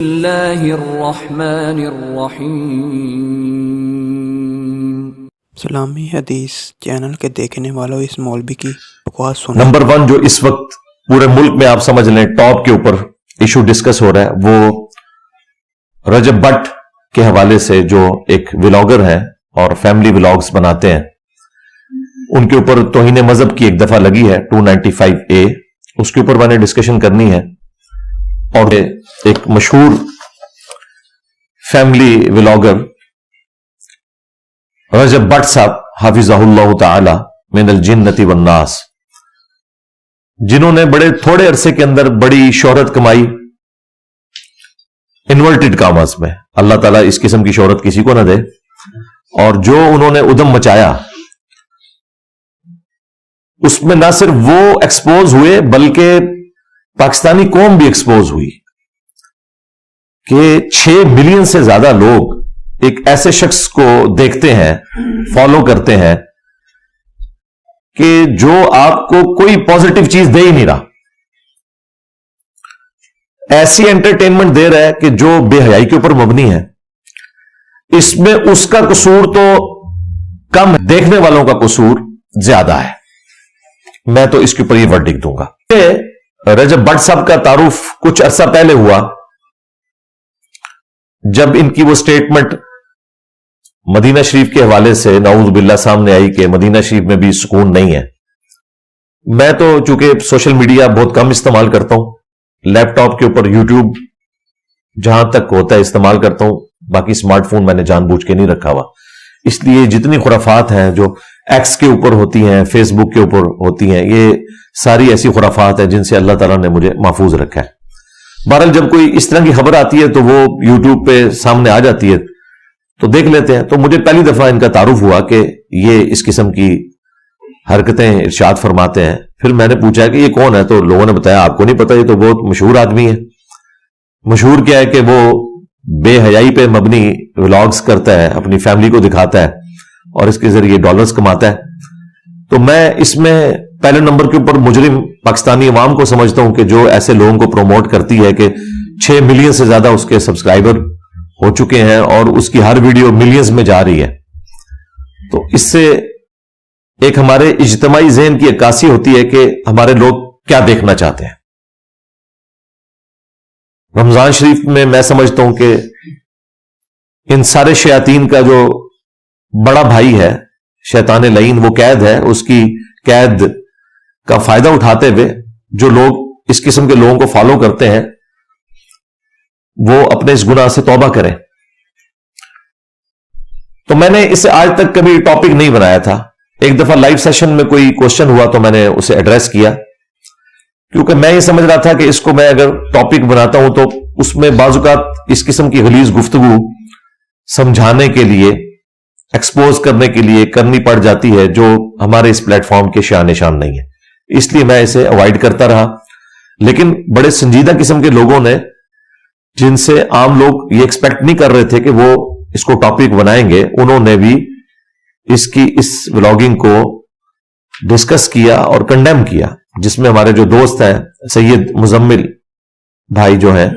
اللہ الرحمن الرحیم۔ اسلامی حدیث چینل کے دیکھنے والوں اس مولوی کی بکواس سنیں۔ نمبر 1 جو اس وقت پورے ملک میں آپ سمجھ لیں ٹاپ کے اوپر ایشو ڈسکس ہو رہا ہے وہ رجب بٹ کے حوالے سے جو ایک ولاگر ہیں اور فیملی ولاگز بناتے ہیں ان کے اوپر توہین مذہب کی ایک دفعہ لگی ہے 295A، اس کے اوپر میں نے ڈسکشن کرنی ہے۔ اور ایک مشہور فیملی ولاگر رجب بٹ صاحب حافظہ اللہ تعالی من الجنۃ والناس، جنہوں نے بڑے تھوڑے عرصے کے اندر بڑی شہرت کمائی انورٹڈ کامرس میں، اللہ تعالیٰ اس قسم کی شہرت کسی کو نہ دے، اور جو انہوں نے ادم مچایا اس میں نہ صرف وہ ایکسپوز ہوئے بلکہ پاکستانی قوم بھی ایکسپوز ہوئی کہ 6 ملین سے زیادہ لوگ ایک ایسے شخص کو دیکھتے ہیں، فالو کرتے ہیں کہ جو آپ کو کوئی پازیٹو چیز دے ہی نہیں رہا، ایسی انٹرٹینمنٹ دے رہا ہے کہ جو بے حیائی کے اوپر مبنی ہے۔ اس میں اس کا قصور تو کم، دیکھنے والوں کا قصور زیادہ ہے۔ میں تو اس کے اوپر یہ ورڈکٹ دوں گا۔ رجب بٹ صاحب کا تعارف کچھ عرصہ پہلے ہوا جب ان کی وہ سٹیٹمنٹ مدینہ شریف کے حوالے سے نعوذ باللہ سامنے آئی کہ مدینہ شریف میں بھی سکون نہیں ہے۔ میں تو چونکہ سوشل میڈیا بہت کم استعمال کرتا ہوں، لیپ ٹاپ کے اوپر یوٹیوب جہاں تک ہوتا ہے استعمال کرتا ہوں، باقی اسمارٹ فون میں نے جان بوجھ کے نہیں رکھا ہوا، اس لیے جتنی خرافات ہیں جو ایکس کے اوپر ہوتی ہیں، فیس بک کے اوپر ہوتی ہیں، یہ ساری ایسی خرافات ہیں جن سے اللہ تعالیٰ نے مجھے محفوظ رکھا ہے۔ بہرحال جب کوئی اس طرح کی خبر آتی ہے تو وہ یوٹیوب پہ سامنے آ جاتی ہے تو دیکھ لیتے ہیں۔ تو مجھے پہلی دفعہ ان کا تعارف ہوا کہ یہ اس قسم کی حرکتیں ارشاد فرماتے ہیں۔ پھر میں نے پوچھا کہ یہ کون ہے تو لوگوں نے بتایا آپ کو نہیں پتا، یہ تو بہت مشہور آدمی ہے۔ مشہور کیا ہے کہ وہ بے حیائی پہ مبنی ولاگز کرتا ہے، اپنی فیملی کو دکھاتا ہے اور اس کے ذریعے ڈالرز کماتا ہے۔ تو میں اس میں پہلے نمبر کے اوپر مجرم پاکستانی عوام کو سمجھتا ہوں کہ جو ایسے لوگوں کو پروموٹ کرتی ہے کہ 6 ملین سے زیادہ اس کے سبسکرائبر ہو چکے ہیں اور اس کی ہر ویڈیو ملینز میں جا رہی ہے۔ تو اس سے ایک ہمارے اجتماعی ذہن کی عکاسی ہوتی ہے کہ ہمارے لوگ کیا دیکھنا چاہتے ہیں۔ رمضان شریف میں میں سمجھتا ہوں کہ ان سارے شیاطین کا جو بڑا بھائی ہے شیطان لعین، وہ قید ہے، اس کی قید کا فائدہ اٹھاتے ہوئے جو لوگ اس قسم کے لوگوں کو فالو کرتے ہیں وہ اپنے اس گناہ سے توبہ کریں۔ تو میں نے اسے آج تک کبھی ٹاپک نہیں بنایا تھا، ایک دفعہ لائیو سیشن میں کوئی کوشچن ہوا تو میں نے اسے ایڈریس کیا، کیونکہ میں یہ سمجھ رہا تھا کہ اس کو میں اگر ٹاپک بناتا ہوں تو اس میں بعض اوقات اس قسم کی غلیظ گفتگو سمجھانے کے لیے، ایکسپوز کرنے کے لیے کرنی پڑ جاتی ہے جو ہمارے اس پلیٹ فارم کے شان نشان نہیں ہے، اس لیے میں اسے اوائڈ کرتا رہا۔ لیکن بڑے سنجیدہ قسم کے لوگوں نے، جن سے عام لوگ یہ ایکسپیکٹ نہیں کر رہے تھے کہ وہ اس کو ٹاپک بنائیں گے، انہوں نے بھی اس ولاگنگ کو ڈسکس کیا اور کنڈیم کیا، جس میں ہمارے جو دوست ہیں سید مزمل بھائی جو ہیں،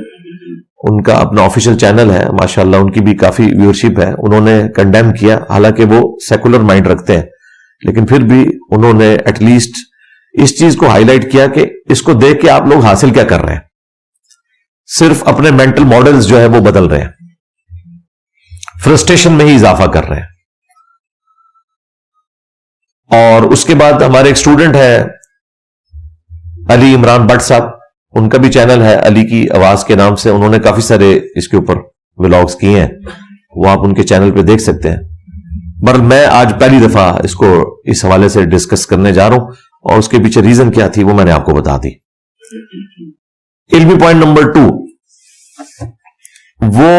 ان کا اپنا آفیشیل چینل ہے ماشاءاللہ، ان کی بھی کافی ویورشپ ہے، انہوں نے کنڈیم کیا، حالانکہ وہ سیکولر مائنڈ رکھتے ہیں لیکن پھر بھی انہوں نے ایٹ لیسٹ اس چیز کو ہائی لائٹ کیا کہ اس کو دیکھ کے آپ لوگ حاصل کیا کر رہے ہیں، صرف اپنے مینٹل ماڈلز جو ہے وہ بدل رہے ہیں، فرسٹریشن میں ہی اضافہ کر رہے ہیں۔ اور اس کے بعد ہمارے ایک اسٹوڈنٹ ہے علی عمران بٹ صاحب، ان کا بھی چینل ہے علی کی آواز کے نام سے، انہوں نے کافی سارے اس کے اوپر ولاگز کیے ہیں، وہ آپ ان کے چینل پہ دیکھ سکتے ہیں۔ میں آج پہلی دفعہ اس کو اس حوالے سے ڈسکس کرنے جا رہا ہوں اور اس کے پیچھے ریزن کیا تھی وہ میں نے آپ کو بتا دی۔ علمی پوائنٹ نمبر 2، وہ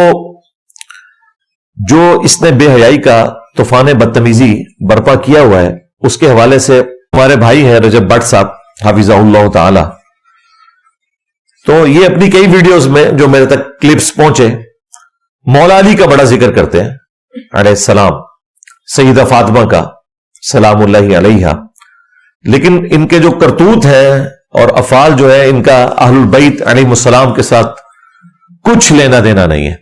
جو اس نے بے حیائی کا طوفان بدتمیزی برپا کیا ہوا ہے اس کے حوالے سے ہمارے بھائی ہیں رجب بٹ صاحب حافظہ اللہ تعالی، تو یہ اپنی کئی ویڈیوز میں جو میرے تک کلپس پہنچے مولا علی کا بڑا ذکر کرتے ہیں علیہ السلام، سیدہ فاطمہ کا سلام اللہ علیہا، لیکن ان کے جو کرتوت ہیں اور افعال جو ہے ان کا اہل البیت علیہ السلام کے ساتھ کچھ لینا دینا نہیں ہے.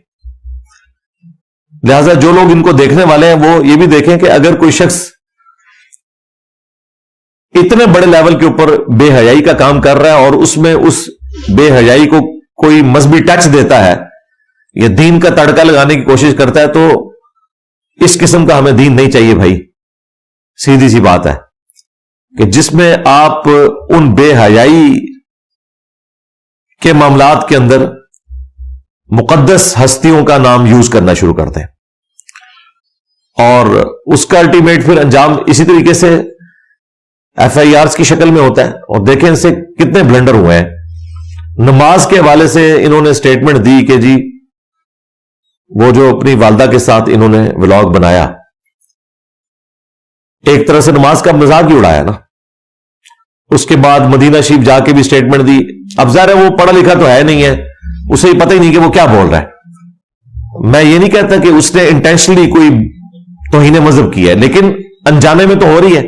لہذا جو لوگ ان کو دیکھنے والے ہیں وہ یہ بھی دیکھیں کہ اگر کوئی شخص اتنے بڑے لیول کے اوپر بے حیائی کا کام کر رہا ہے اور اس میں اس بے حیائی کو کوئی مذہبی ٹچ دیتا ہے یا دین کا تڑکا لگانے کی کوشش کرتا ہے تو اس قسم کا ہمیں دین نہیں چاہیے بھائی. سیدھی سی بات ہے کہ جس میں آپ ان بے حیائی کے معاملات کے اندر مقدس ہستیوں کا نام یوز کرنا شروع کرتے ہیں اور اس کا الٹیمیٹ پھر انجام اسی طریقے سے ایف آئی آرز کی شکل میں ہوتا ہے. اور دیکھیں ان سے کتنے بلنڈر ہوئے ہیں. نماز کے حوالے سے انہوں نے اسٹیٹمنٹ دی کہ جی وہ جو اپنی والدہ کے ساتھ انہوں نے ولاگ بنایا ایک طرح سے نماز کا مذاق ہی اڑایا نا. اس کے بعد مدینہ شریف جا کے بھی اسٹیٹمنٹ دی. اب ظاہر ہے وہ پڑھا لکھا تو ہے نہیں ہے, اسے ہی پتہ ہی نہیں کہ وہ کیا بول رہا ہے. میں یہ نہیں کہتا کہ اس نے انٹینشنلی کوئی توہین مذہب کی ہے, لیکن انجانے میں تو ہو رہی ہے.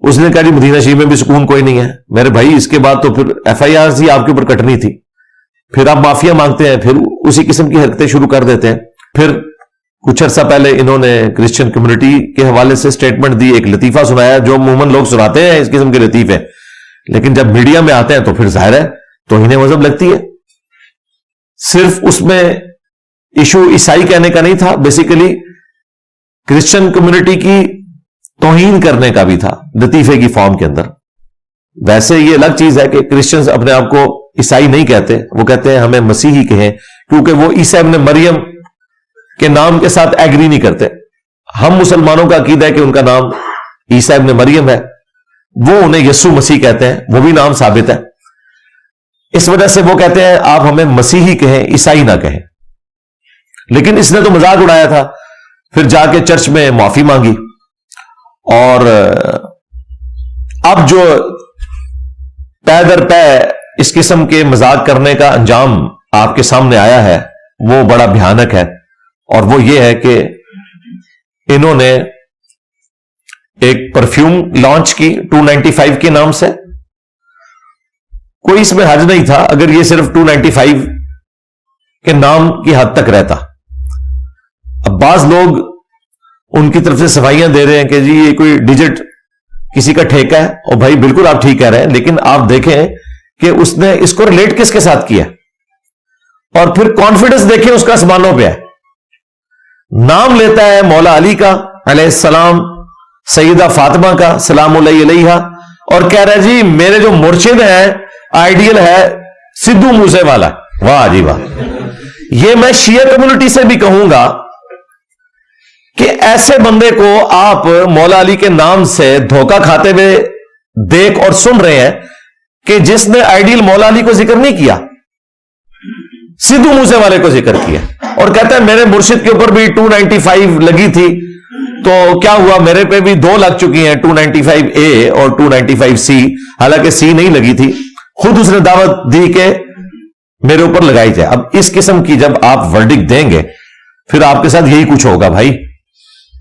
اس نے کہا جی مدینہ شریف میں بھی سکون کوئی نہیں ہے. میرے بھائی اس کے بعد تو پھر ایف آئی آر ہی آپ کے اوپر کٹنی تھی. پھر آپ معافیا مانگتے ہیں, پھر اسی قسم کی حرکتیں شروع کر دیتے ہیں. پھر کچھ عرصہ پہلے انہوں نے کرسچن کمیونٹی کے حوالے سے اسٹیٹمنٹ دی, ایک لطیفہ سنایا جو عموماً لوگ سناتے ہیں اس قسم کے لطیفے, لیکن جب میڈیا میں آتے ہیں تو پھر ظاہر ہے توہین مذہب لگتی ہے. صرف اس میں ایشو عیسائی کہنے کا نہیں تھا, بیسیکلی کرسچن کمیونٹی کی توہین کرنے کا بھی تھا لطیفے کی فارم کے اندر. ویسے یہ الگ چیز ہے کہ کرسچنز اپنے آپ کو عیسائی نہیں کہتے, وہ کہتے ہیں ہمیں مسیحی کہیں, کیونکہ وہ عیسی ابن مریم کے نام کے ساتھ ایگری نہیں کرتے. ہم مسلمانوں کا عقیدہ ہے کہ ان کا نام عیسی ابن مریم ہے, وہ انہیں یسوع مسیح کہتے ہیں, وہ بھی نام ثابت ہے. اس وجہ سے وہ کہتے ہیں آپ ہمیں مسیحی کہیں, عیسائی نہ کہیں. لیکن اس نے تو مذاق اڑایا تھا, پھر جا کے چرچ میں معافی مانگی, اور اب جو پے در پے اس قسم کے مذاق کرنے کا انجام آپ کے سامنے آیا ہے وہ بڑا بھیانک ہے. اور وہ یہ ہے کہ انہوں نے ایک پرفیوم لانچ کی 295 کے نام سے. کوئی اس میں حرج نہیں تھا اگر یہ صرف 295 کے نام کی حد تک رہتا. اب بعض لوگ ان کی طرف سے صفائیاں دے رہے ہیں کہ جی یہ کوئی ڈیجٹ کسی کا ٹھیکہ ہے, اور بھائی بالکل آپ ٹھیک کہہ رہے ہیں, لیکن آپ دیکھیں کہ اس نے اس کو ریلیٹ کس کے ساتھ کیا, اور پھر کانفیڈنس دیکھیں اس کا آسمانوں پہ ہے. نام لیتا ہے مولا علی کا علیہ السلام, سیدہ فاطمہ کا سلام اللہ علیہا, اور کہہ رہا ہے جی میرے جو مرشد ہیں آئیڈیل ہے سدھو موسے والا. واہ جی واہ. یہ میں شیعہ کمیونٹی سے بھی کہوں گا کہ ایسے بندے کو آپ مولا علی کے نام سے دھوکہ کھاتے ہوئے دیکھ اور سن رہے ہیں کہ جس نے آئیڈیل مولا علی کو ذکر نہیں کیا, سدھو موسے والے کو ذکر کیا, اور کہتا ہے میرے مرشد کے اوپر بھی 295 لگی تھی تو کیا ہوا, میرے پہ بھی 2 لگ چکی ہیں 295A اور 295C, حالانکہ C نہیں لگی تھی. خود اس نے دعوت دی کہ میرے اوپر لگائی جائے. اب اس قسم کی جب آپ ورڈکٹ دیں گے پھر آپ کے ساتھ یہی کچھ ہوگا بھائی,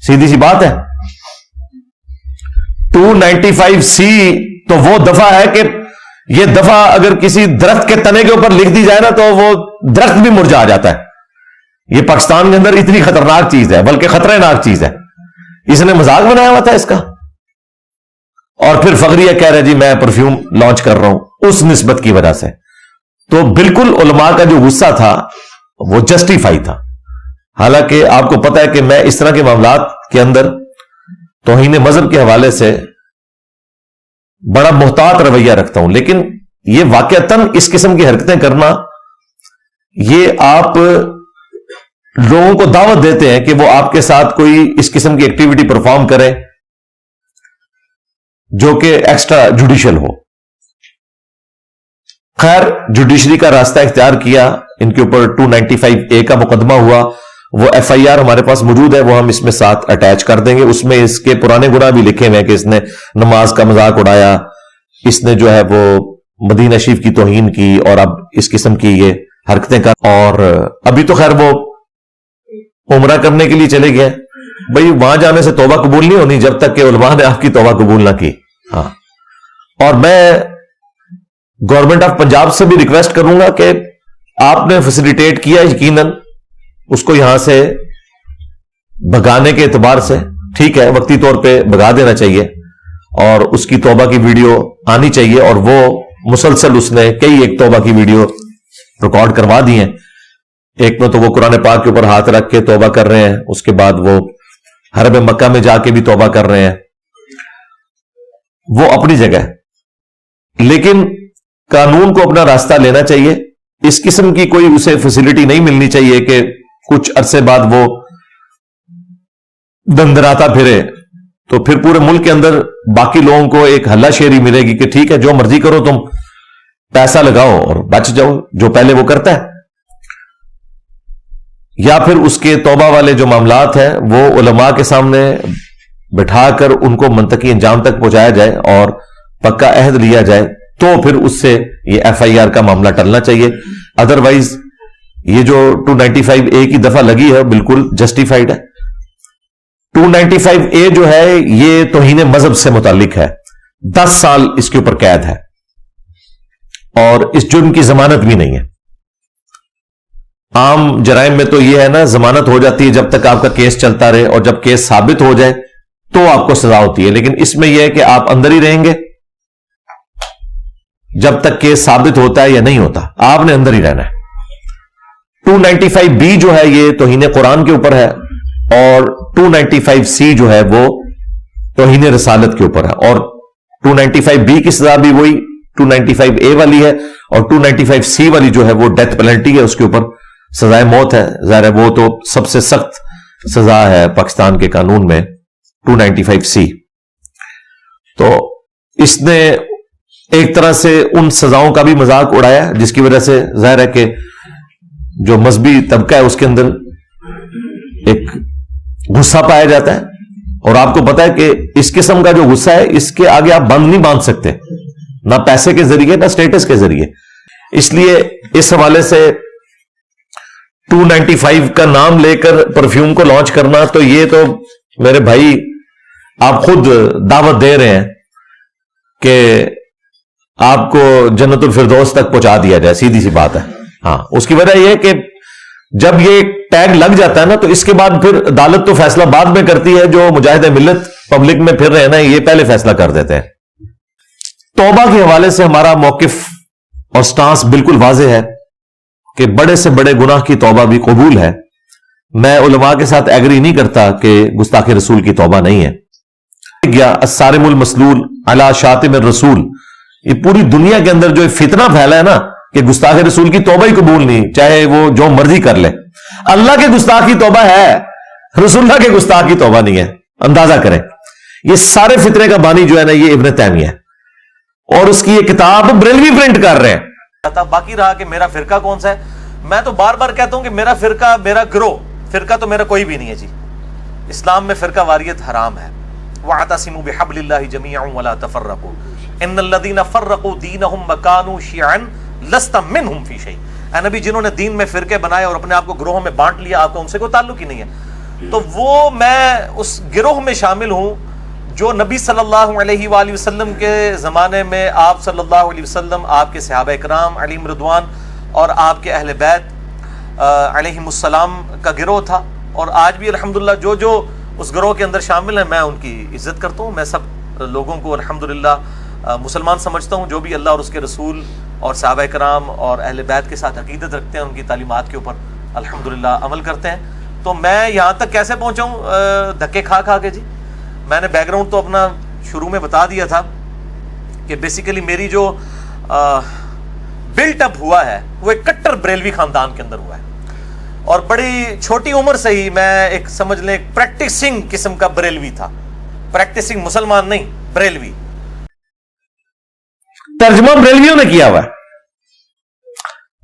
سیدھی سی بات ہے. 295C تو وہ دفعہ ہے کہ یہ دفعہ اگر کسی درخت کے تنے کے اوپر لکھ دی جائے نا تو وہ درخت بھی مرجھا جاتا ہے. یہ پاکستان کے اندر اتنی خطرناک چیز ہے, بلکہ خطرناک چیز ہے. اس نے مذاق بنایا ہوا تھا اس کا, اور پھر فخریہ کہہ رہے جی میں پرفیوم لانچ کر رہا ہوں اس نسبت کی وجہ سے. تو بالکل علماء کا جو غصہ تھا وہ جسٹیفائی تھا. حالانکہ آپ کو پتا ہے کہ میں اس طرح کے معاملات کے اندر توہین مذہب کے حوالے سے بڑا محتاط رویہ رکھتا ہوں, لیکن یہ واقعتاً اس قسم کی حرکتیں کرنا, یہ آپ لوگوں کو دعوت دیتے ہیں کہ وہ آپ کے ساتھ کوئی اس قسم کی ایکٹیویٹی پرفارم کرے جو کہ ایکسٹرا جوڈیشل ہو. خیر جوڈیشری کا راستہ اختیار کیا, ان کے اوپر 295A کا مقدمہ ہوا. وہ ایف آئی آر ہمارے پاس موجود ہے, وہ ہم اس میں ساتھ اٹیچ کر دیں گے. اس میں اس کے پرانے گناہ بھی لکھے ہوئے ہیں کہ اس نے نماز کا مذاق اڑایا, اس نے جو ہے وہ مدینہ شریف کی توہین کی, اور اب اس قسم کی یہ حرکتیں کر. اور ابھی تو خیر وہ عمرہ کرنے کے لیے چلے گئے. بھائی وہاں جانے سے توبہ قبول نہیں ہونی جب تک کہ علماء نے آپ کی توبہ قبول نہ کی. ہاں, اور میں گورنمنٹ آف پنجاب سے بھی ریکویسٹ کروں گا کہ آپ نے فیسیلیٹیٹ کیا یقیناً اس کو یہاں سے بھگانے کے اعتبار سے، ٹھیک ہے، وقتی طور پہ بھگا دینا چاہیے اور اس کی توبہ کی ویڈیو آنی چاہیے، اور وہ مسلسل اس نے کئی ایک توبہ کی ویڈیو ریکارڈ کروا دی ہیں. ایک میں تو وہ قرآن پاک کے اوپر ہاتھ رکھ کے توبہ کر رہے ہیں، اس کے بعد وہ حرم مکہ میں جا کے بھی توبہ کر رہے ہیں. وہ اپنی جگہ ہے، لیکن قانون کو اپنا راستہ لینا چاہیے. اس قسم کی کوئی اسے فیسلٹی نہیں ملنی چاہیے کہ کچھ عرصے بعد وہ دندراتا پھرے، تو پھر پورے ملک کے اندر باقی لوگوں کو ایک ہلہ شیری ملے گی کہ ٹھیک ہے جو مرضی کرو، تم پیسہ لگاؤ اور بچ جاؤ، جو پہلے وہ کرتا ہے. یا پھر اس کے توبہ والے جو معاملات ہیں وہ علماء کے سامنے بٹھا کر ان کو منطقی انجام تک پہنچایا جائے اور پکا عہد لیا جائے، تو پھر اس سے یہ ایف آئی آر کا معاملہ ٹلنا چاہیے. ادروائز یہ جو 295A کی دفعہ لگی ہے بالکل جسٹیفائڈ ہے. 295A جو ہے یہ توہین مذہب سے متعلق ہے، 10 سال اس کے اوپر قید ہے اور اس جرم کی ضمانت بھی نہیں ہے. عام جرائم میں تو یہ ہے نا، ضمانت ہو جاتی ہے جب تک آپ کا کیس چلتا رہے، اور جب کیس ثابت ہو جائے تو آپ کو سزا ہوتی ہے. لیکن اس میں یہ ہے کہ آپ اندر ہی رہیں گے جب تک کیس ثابت ہوتا ہے یا نہیں ہوتا، آپ نے اندر ہی رہنا ہے. 295B جو ہے یہ توہین قرآن کے اوپر ہے، اور 295C جو ہے وہ توہین رسالت کے اوپر ہے. اور 295B کی سزا بھی وہی 295A والی ہے، اور 295C والی جو ہے وہ ڈیتھ پینلٹی ہے، اس کے اوپر سزائے موت ہے. ظاہر ہے وہ تو سب سے سخت سزا ہے پاکستان کے قانون میں 295C. تو اس نے ایک طرح سے ان سزاؤں کا بھی مذاق اڑایا، جس کی وجہ سے ظاہر ہے کہ جو مذہبی طبقہ ہے اس کے اندر ایک غصہ پایا جاتا ہے. اور آپ کو پتا ہے کہ اس قسم کا جو غصہ ہے اس کے آگے آپ بند نہیں باندھ سکتے، نہ پیسے کے ذریعے نہ سٹیٹس کے ذریعے. اس لیے اس حوالے سے 295 کا نام لے کر پرفیوم کو لانچ کرنا، تو یہ تو میرے بھائی آپ خود دعوت دے رہے ہیں کہ آپ کو جنت الفردوس تک پہنچا دیا جائے، سیدھی سی بات ہے. ہاں، اس کی وجہ یہ ہے کہ جب یہ ٹیگ لگ جاتا ہے نا، تو اس کے بعد پھر عدالت تو فیصلہ بعد میں کرتی ہے، جو مجاہد ملت پبلک میں پھر رہے نا یہ پہلے فیصلہ کر دیتے ہیں. توبہ کے حوالے سے ہمارا موقف اور سٹانس بالکل واضح ہے کہ بڑے سے بڑے گناہ کی توبہ بھی قبول ہے. میں علماء کے ساتھ ایگری نہیں کرتا کہ گستاخ رسول کی توبہ نہیں ہے. الصارم المسلول علی شاتم الرسول، یہ پوری دنیا کے اندر جو فتنہ پھیلا ہے نا کہ گستاخ رسول کی توبہ ہی قبول نہیں، چاہے وہ جو مرضی کر لے. اللہ کے گستاخ کی توبہ ہے، رسول اللہ کے گستاخ کی توبہ نہیں ہے. اندازہ کریں، یہ سارے فتنے کا بانی جو ہے نا یہ ابن تیمیہ ہے، اور اس کی یہ کتاب بریلوی پرنٹ کر رہے ہیں. باقی رہا کہ میرا فرقہ کون سا ہے، میں تو بار بار کہتا ہوں کہ میرا فرقہ، میرا گروہ، فرقہ تو میرا کوئی بھی نہیں ہے جی. اسلام میں فرقہ واریت حرام ہے. وَاعْتَصِمُوا بِحَبْلِ اللَّهِ جَمِيعًا وَلَا تَفَرَّقُوا إِنَّ الَّذِينَ فَرَّقُوا دِينَهُمْ وَكَانُوا شِيَعًا لَسْتَ مِنْهُمْ فِي شَيْءٍ. اے نبی، جنہوں نے دین میں فرقے بنائے اور اپنے آپ کو گروہوں میں بانٹ لیا، آپ کا ان سے کوئی تعلق ہی نہیں ہے. تو وہ میں اس گروہ میں شامل ہوں جو نبی صلی اللہ علیہ وآلہ وسلم کے زمانے میں آپ صلی اللہ علیہ وسلم، آپ کے صحابہ کرام علیہم رضوان اور آپ کے اہل بیت علیہم السلام کا گروہ تھا. اور آج بھی الحمدللہ جو اس گروہ کے اندر شامل ہیں میں ان کی عزت کرتا ہوں. میں سب لوگوں کو الحمدللہ مسلمان سمجھتا ہوں جو بھی اللہ اور اس کے رسول اور صحابہ کرام اور اہل بیت کے ساتھ عقیدت رکھتے ہیں، ان کی تعلیمات کے اوپر الحمدللہ عمل کرتے ہیں. تو میں یہاں تک کیسے پہنچا ہوں؟ دھکے کھا کے جی. میں نے بیک گراؤنڈ تو اپنا شروع میں بتا دیا تھا کہ بیسیکلی میری جو بلٹ اپ ہوا ہے وہ ایک کٹر بریلوی خاندان کے اندر ہوا ہے، اور بڑی چھوٹی عمر سے ہی میں ایک سمجھ لیں ایک پریکٹسنگ قسم کا بریلوی تھا. پریکٹسنگ مسلمان نہیں، بریلوی. ترجمہ بریلویوں نے کیا ہوا ہے،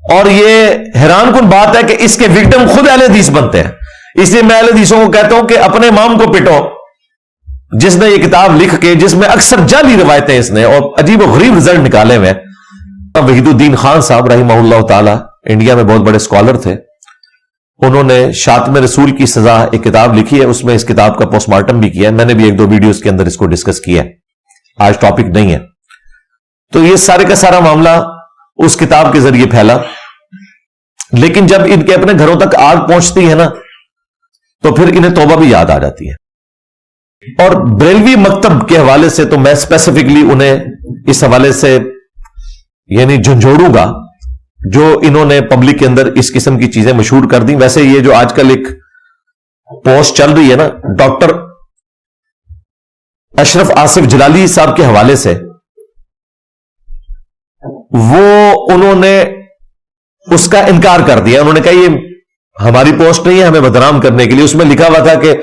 اور یہ حیران کن بات ہے کہ اس کے وکٹم خود اہل حدیث بنتے ہیں. اس لیے میں اہل حدیثوں کو کہتا ہوں کہ اپنے امام کو پٹو جس نے یہ کتاب لکھ کے، جس میں اکثر جعلی روایتیں اس نے اور عجیب و غریب رزلٹ نکالے ہوئے. وحید الدین خان صاحب رحمہ اللہ تعالی انڈیا میں بہت بڑے سکالر تھے. انہوں نے شاتم رسول کی سزا ایک کتاب لکھی ہے، اس میں اس کتاب کا پوسٹ مارٹم بھی کیا ہے. میں نے بھی 1-2 ویڈیوز کے اندر اس کو ڈسکس کیا ہے، آج ٹاپک نہیں ہے. تو یہ سارے کا سارا معاملہ اس کتاب کے ذریعے پھیلا. لیکن جب ان کے اپنے گھروں تک آگ پہنچتی ہے نا تو پھر انہیں توبہ بھی یاد آ جاتی ہے. اور بریلوی مکتب کے حوالے سے تو میں اسپیسیفکلی انہیں اس حوالے سے یعنی جھنجھوڑوں گا جو انہوں نے پبلک کے اندر اس قسم کی چیزیں مشہور کر دی. ویسے یہ جو آج کل ایک پوسٹ چل رہی ہے نا ڈاکٹر اشرف آصف جلالی صاحب کے حوالے سے, وہ انہوں نے اس کا انکار کر دیا. انہوں نے کہا یہ ہماری پوسٹ نہیں ہے ہمیں بدنام کرنے کے لیے. اس میں لکھا ہوا تھا کہ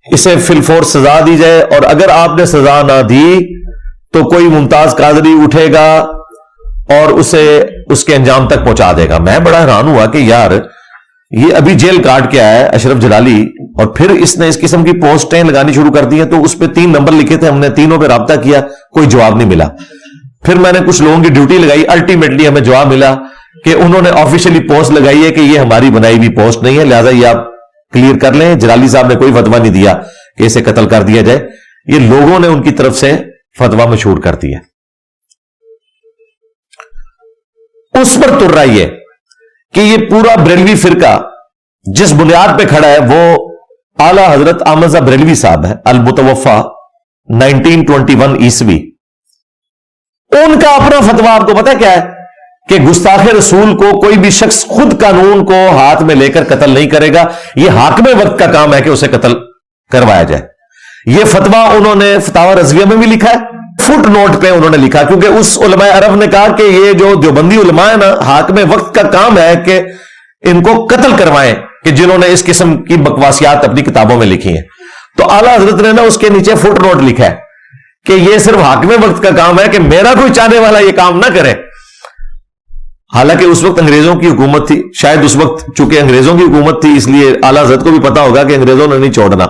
اسے فی الفور سزا دی جائے اور اگر آپ نے سزا نہ دی تو کوئی ممتاز قادری اٹھے گا اور اسے اس کے انجام تک پہنچا دے گا. میں بڑا حیران ہوا کہ یار یہ ابھی جیل کاٹ کے آیا ہے اشرف جلالی, اور پھر اس نے اس قسم کی پوسٹیں لگانی شروع کر دی ہیں. تو اس پہ 3 نمبر لکھے تھے, ہم نے تینوں پہ رابطہ کیا, کوئی جواب نہیں ملا. پھر میں نے کچھ لوگوں کی ڈیوٹی لگائی, الٹیمیٹلی ہمیں جواب ملا کہ انہوں نے آفیشیلی پوسٹ لگائی ہے کہ یہ ہماری بنائی ہوئی پوسٹ نہیں ہے, لہذا یہ آپ کلیئر کر لیں. جلالی صاحب نے کوئی فتویٰ نہیں دیا کہ اسے قتل کر دیا جائے, یہ لوگوں نے ان کی طرف سے فتویٰ مشہور کر دیا. اس پر تر رہا یہ کہ یہ پورا بریلوی فرقہ جس بنیاد پہ کھڑا ہے وہ اعلی حضرت احمد رضا بریلوی صاحب ہے, المتوفا 1921 عیسوی. ان کا اپنا فتویٰ آپ کو پتا کیا ہے کہ گستاخ رسول کو کوئی بھی شخص خود قانون کو ہاتھ میں لے کر قتل نہیں کرے گا, یہ حاکم وقت کا کام ہے کہ اسے قتل کروایا جائے. یہ فتویٰ انہوں نے فتاوی رضویہ میں بھی لکھا ہے, فٹ نوٹ پہ انہوں نے لکھا, کیونکہ اس علماء عرب نے کہا کہ یہ جو دیوبندی علماء ہے نا حاکم وقت کا کام ہے کہ ان کو قتل کروائیں, کہ جنہوں نے اس قسم کی بکواسیات اپنی کتابوں میں لکھی ہیں. تو اعلیٰ حضرت نے نا اس کے نیچے فٹ نوٹ لکھا ہے کہ یہ صرف حاکم وقت کا کام ہے کہ میرا کوئی چاہنے والا یہ کام نہ کرے. حالانکہ اس وقت انگریزوں کی حکومت تھی, شاید اس وقت چونکہ انگریزوں کی حکومت تھی اس لیے اعلیٰ حضرت کو بھی پتا ہوگا کہ انگریزوں نے نہیں چھوڑنا,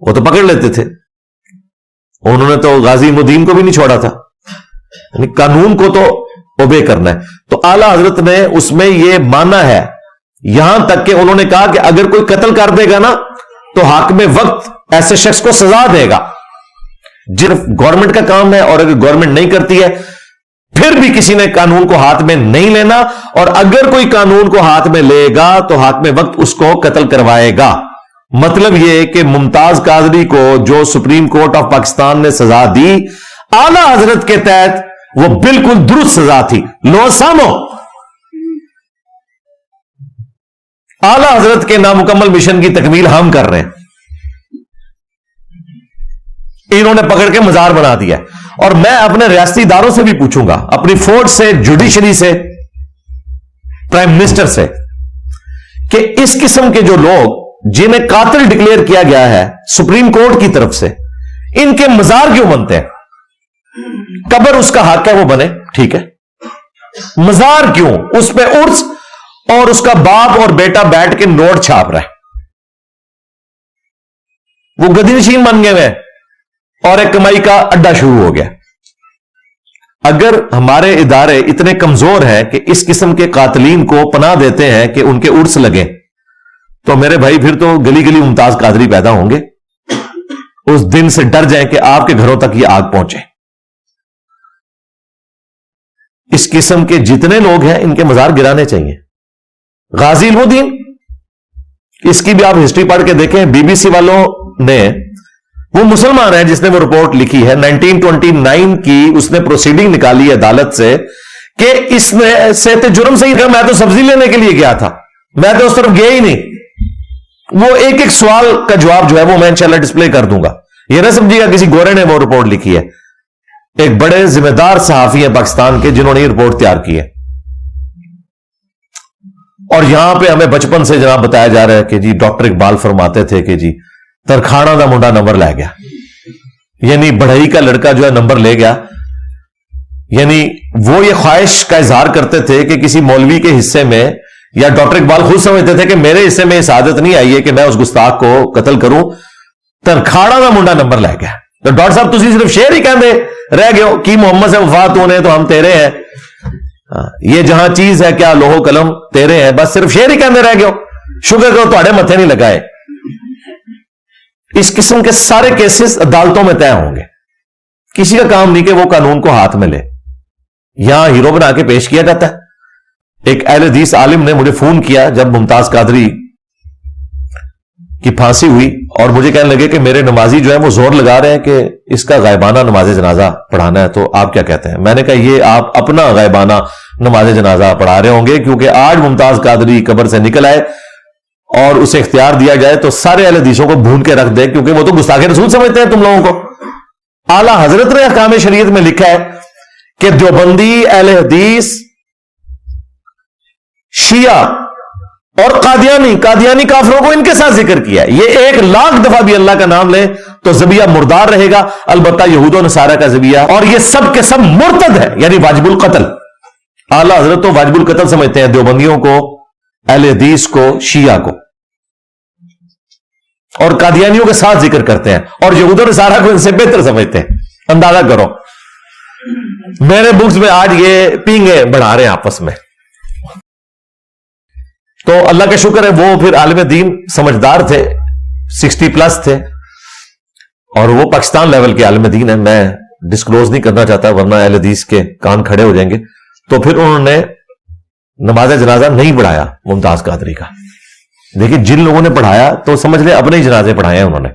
وہ تو پکڑ لیتے تھے. انہوں نے تو غازی مدین کو بھی نہیں چھوڑا تھا, یعنی قانون کو تو اوبے کرنا ہے. تو اعلیٰ حضرت نے اس میں یہ مانا ہے, یہاں تک کہ انہوں نے کہا کہ اگر کوئی قتل کر دے گا نا تو حاکم وقت ایسے شخص کو سزا دے گا. صرف گورنمنٹ کا کام ہے, اور اگر گورنمنٹ نہیں کرتی ہے پھر بھی کسی نے قانون کو ہاتھ میں نہیں لینا, اور اگر کوئی قانون کو ہاتھ میں لے گا تو حاکم وقت اس کو قتل کروائے گا. مطلب یہ کہ ممتاز قادری کو جو سپریم کورٹ آف پاکستان نے سزا دی اعلیٰ حضرت کے تحت وہ بالکل درست سزا تھی. لو سامو, اعلیٰ حضرت کے نامکمل مشن کی تکمیل ہم کر رہے ہیں. انہوں نے پکڑ کے مزار بنا دیا, اور میں اپنے ریاستی اداروں سے بھی پوچھوں گا, اپنی فورس سے, جوڈیشری سے, پرائم منسٹر سے, کہ اس قسم کے جو لوگ جنہیں قاتل ڈکلیئر کیا گیا ہے سپریم کورٹ کی طرف سے, ان کے مزار کیوں بنتے ہیں؟ قبر اس کا حق ہے وہ بنے, ٹھیک ہے, مزار کیوں؟ اس پہ عرس اور اس کا باپ اور بیٹا بیٹھ کے نوٹ چھاپ رہا ہے, وہ گدی نشین بن گئے ہوئے اور ایک کمائی کا اڈا شروع ہو گیا. اگر ہمارے ادارے اتنے کمزور ہیں کہ اس قسم کے قاتلین کو پناہ دیتے ہیں کہ ان کے عرس لگیں, تو میرے بھائی پھر تو گلی گلی ممتاز قادری پیدا ہوں گے. اس دن سے ڈر جائیں کہ آپ کے گھروں تک یہ آگ پہنچے. اس قسم کے جتنے لوگ ہیں ان کے مزار گرانے چاہیے. غازی المدین, اس کی بھی آپ ہسٹری پڑھ کے دیکھیں, بی بی سی والوں نے, وہ مسلمان ہے جس نے وہ رپورٹ لکھی ہے 1929 کی, اس نے پروسیڈنگ نکالی عدالت سے کہ اس میں سے جرم سے ہی کہا میں تو سبزی لینے کے لیے گیا تھا, میں تو اس طرف گیا ہی نہیں. وہ ایک ایک سوال کا جواب جو ہے وہ میں انشاءاللہ ڈسپلے کر دوں گا. یہ نہ سمجھیے گا کسی گورے نے وہ رپورٹ لکھی ہے, ایک بڑے ذمہ دار صحافی ہیں پاکستان کے جنہوں نے یہ رپورٹ تیار کی ہے. اور یہاں پہ ہمیں بچپن سے جناب بتایا جا رہا ہے کہ جی ڈاکٹر اقبال فرماتے تھے کہ جی ترکھانا دا منڈا نمبر لے گیا, یعنی بڑھئی کا لڑکا جو ہے نمبر لے گیا. یعنی وہ یہ خواہش کا اظہار کرتے تھے کہ کسی مولوی کے حصے میں, یا ڈاکٹر اقبال خود سمجھتے تھے کہ میرے حصے میں اس عادت نہیں آئی ہے کہ میں اس گستاخ کو قتل کروں, ترکھانا دا منڈا نمبر لے گیا. تو ڈاکٹر صاحب تسی صرف شعر ہی کہندے رہ گئے ہو کہ محمد سے وفات ہونے تو ہم تیرے ہیں, یہ جہاں چیز ہے کیا لوہو قلم تیرے ہیں, بس صرف شعر ہی کہندے رہ گئے ہو, شکر کرو تہاڈے متھے نہیں لگائے. اس قسم کے سارے کیسز عدالتوں میں طے ہوں گے. کسی کا کام نہیں کہ وہ قانون کو ہاتھ میں لے, یہاں ہیرو بنا کے پیش کیا جاتا ہے. ایک اہل حدیث عالم نے مجھے فون کیا جب ممتاز قادری کی پھانسی ہوئی، اور مجھے کہنے لگے کہ میرے نمازی جو ہے وہ زور لگا رہے ہیں کہ اس کا غائبانہ نماز جنازہ پڑھانا ہے، تو آپ کیا کہتے ہیں؟ میں نے کہا یہ آپ اپنا غائبانہ نماز جنازہ پڑھا رہے ہوں گے، کیونکہ آج ممتاز قادری قبر سے نکل آئے اور اسے اختیار دیا جائے تو سارے اہل حدیثوں کو بھون کے رکھ دے، کیونکہ وہ تو گستاخ رسول سمجھتے ہیں تم لوگوں کو۔ اعلیٰ حضرت نے احکام شریعت میں لکھا ہے کہ دیوبندی، اہل حدیث، شیعہ اور قادیانی کافروں کو ان کے ساتھ ذکر کیا ہے۔ یہ 1,00,000 دفعہ بھی اللہ کا نام لے تو ذبیحہ مردار رہے گا، البتہ یہود و نصارہ کا ذبیحہ، اور یہ سب کے سب مرتد ہے، یعنی واجب القتل۔ اعلیٰ حضرت تو واجب القتل سمجھتے ہیں دیوبندیوں کو، اہل حدیث کو، شیعہ کو، اور قادیانیوں کے ساتھ ذکر کرتے ہیں، اور یہود و نصارہ کو ان سے بہتر سمجھتے ہیں۔ اندازہ کرو، میرے بکس میں آج یہ پینگے بڑھا رہے ہیں آپس میں۔ تو اللہ کا شکر ہے وہ پھر عالم دین سمجھدار تھے، 60+ تھے، اور وہ پاکستان لیول کے عالم دین ہیں، میں ڈسکلوز نہیں کرنا چاہتا ورنہ اہل حدیث کے کان کھڑے ہو جائیں گے۔ تو پھر انہوں نے نماز جنازہ نہیں پڑھایا ممتاز قادری کا، لیکن جن لوگوں نے پڑھایا تو سمجھ لیں اپنے ہی جنازے پڑھائے ہیں انہوں نے۔